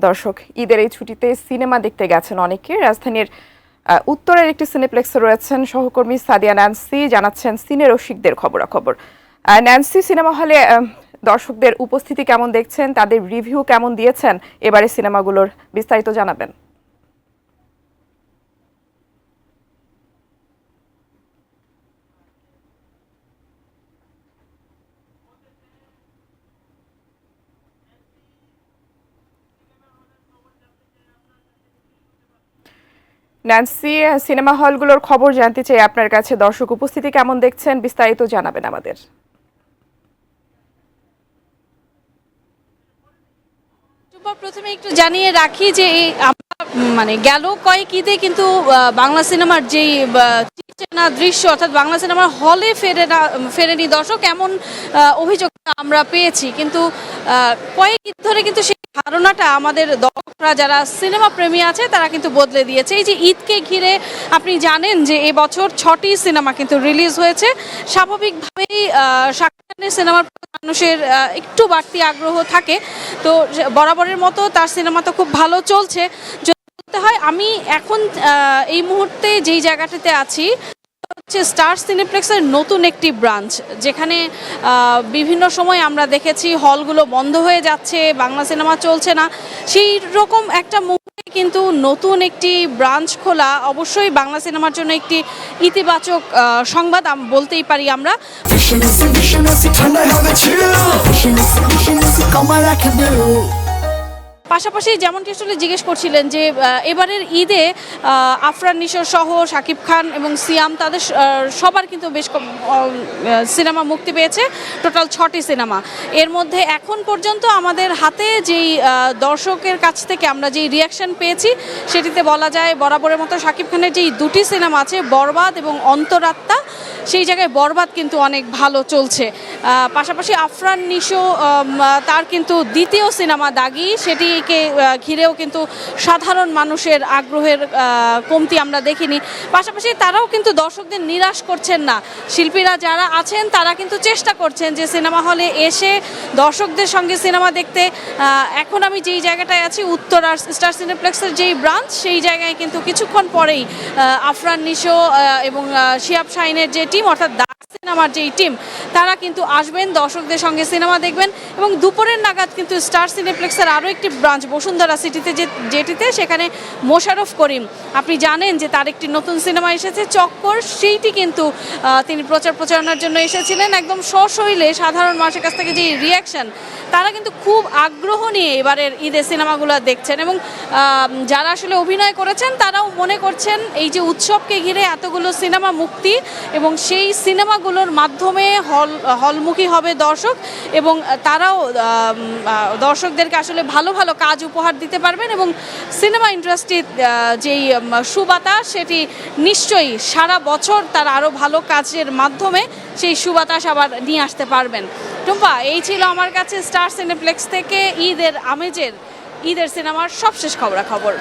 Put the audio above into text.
দর্শক ঈদের এই ছুটিতে সিনেমা দেখতে গেছেন অনেকে। রাজধানীর উত্তরের একটি সিনেপ্লেক্সে রয়েছেন সহকর্মী সাদিয়া ন্যান্সি, জানাচ্ছেন সিনে রসিকদের খবরাখবর। ন্যান্সি, সিনেমা হলে দর্শকদের উপস্থিতি কেমন দেখছেন, তাদের রিভিউ কেমন দিয়েছেন এবারে সিনেমাগুলোর, বিস্তারিত জানাবেন। ন্যান্সি, সিনেমা হলগুলোর খবর জানতে চাই আপনার কাছে। দর্শক উপস্থিতি কেমন দেখছেন, বিস্তারিত জানাবেন আমাদের। প্রথমে একটু জানিয়ে রাখি যে আমরা গেল কয়েক ঈদে কিন্তু বাংলা সিনেমার যেই চেনা দৃশ্য, অর্থাৎ বাংলা সিনেমার হলে ফেরেনি দর্শক, এমন অভিযোগ আমরা পেয়েছি। কিন্তু কয়েক ঈদ ধরে কিন্তু সেই ধারণাটা আমাদের দর্শকরা যারা সিনেমা প্রেমী আছে তারা কিন্তু বদলে দিয়েছে। এই যে ঈদকে ঘিরে আপনি জানেন যে এবছর 6টি সিনেমা কিন্তু রিলিজ হয়েছে। স্বাভাবিকভাবেই শাকিব খানের সিনেমার মানুষের একটু বাড়তি আগ্রহ থাকে, তো বরাবরের মতো তার সিনেমা তো খুব ভালো চলছে। যদি বলতে হয়, আমি এখন এই মুহূর্তে যেই জায়গাটাতে আছি হচ্ছে স্টার সিনেপ্লেক্সের নতুন একটি ব্রাঞ্চ, যেখানে বিভিন্ন সময় আমরা দেখেছি হলগুলো বন্ধ হয়ে যাচ্ছে, বাংলা সিনেমা চলছে না। সেই রকম একটা মুহূর্তে কিন্তু নতুন একটি ব্রাঞ্চ খোলা অবশ্যই বাংলা সিনেমার জন্য একটি ইতিবাচক সংবাদ বলতেই পারি আমরা। পাশাপাশি যেমনটি আসলে জিজ্ঞেস করছিলেন যে এবারের ঈদে আফরান নিশো সহ শাকিব খান এবং সিয়াম তাদের সবার কিন্তু বেশ সিনেমা মুক্তি পেয়েছে, টোটাল 6টি সিনেমা। এর মধ্যে এখন পর্যন্ত আমাদের হাতে যেই দর্শকের কাছ থেকে আমরা যেই রিয়াকশন পেয়েছি সেটিতে বলা যায় বরাবরের মতো শাকিব খানের যেই 2টি সিনেমা আছে, বরবাদ এবং অন্তরাত্মা, সেই জায়গায় বরবাদ কিন্তু অনেক ভালো চলছে। পাশাপাশি আফরান নিশো তার কিন্তু দ্বিতীয় সিনেমা দাগি, সেটিকে ঘিরেও কিন্তু সাধারণ মানুষের আগ্রহের কমতি আমরা দেখিনি। পাশাপাশি তারাও কিন্তু দর্শকদের নিরাশ করছেন না। শিল্পীরা যারা আছেন তারা কিন্তু চেষ্টা করছেন যে সিনেমা হলে এসে দর্শকদের সঙ্গে সিনেমা দেখতে। এখন আমি যেই জায়গাটায় আছি, উত্তরার স্টার সিনেপ্লেক্সের যেই ব্রাঞ্চ, সেই জায়গায় কিন্তু কিছুক্ষণ পরেই আফরান নিশো এবং শিহাব শাহিনের যে টিম, অর্থাৎ সিনেমার যেই টিম, তারা কিন্তু আসবেন, দর্শকদের সঙ্গে সিনেমা দেখবেন। এবং দুপুরের নাগাদ কিন্তু স্টার সিনেপ্লেক্সের আরও একটি ব্রাঞ্চ বসুন্ধরা সিটিতে, যেটিতে সেখানে মোশাররফ করিম, আপনি জানেন যে তার একটি নতুন সিনেমা এসেছে চক্কর, সেইটি কিন্তু তিনি প্রচারণার জন্য এসেছিলেন। একদম সশৈলে সাধারণ মানুষের কাছ থেকে যে রিয়াকশন, তারা কিন্তু খুব আগ্রহ নিয়ে এবারের ঈদের সিনেমাগুলো দেখছেন। এবং যারা আসলে অভিনয় করেছেন তারাও মনে করছেন এই যে উৎসবকে ঘিরে এতগুলো সিনেমা মুক্তি এবং সেই সিনেমাগুলোর মাধ্যমে হলমুখী হবে দর্শক, এবং তারাও দর্শকদেরকে আসলে ভালো ভালো কাজ উপহার দিতে পারবেন। এবং সিনেমা ইন্ডাস্ট্রির যেই সুবাতাস, সেটি নিশ্চয়ই সারা বছর তারা আরও ভালো কাজের মাধ্যমে সেই সুবাতাস আবার নিয়ে আসতে পারবেন। টুম্পা, এই ছিল আমার কাছে স্টার সিনেপ্লেক্স থেকে ঈদের আমেজের, ঈদের সিনেমার সবশেষ খবরাখবর।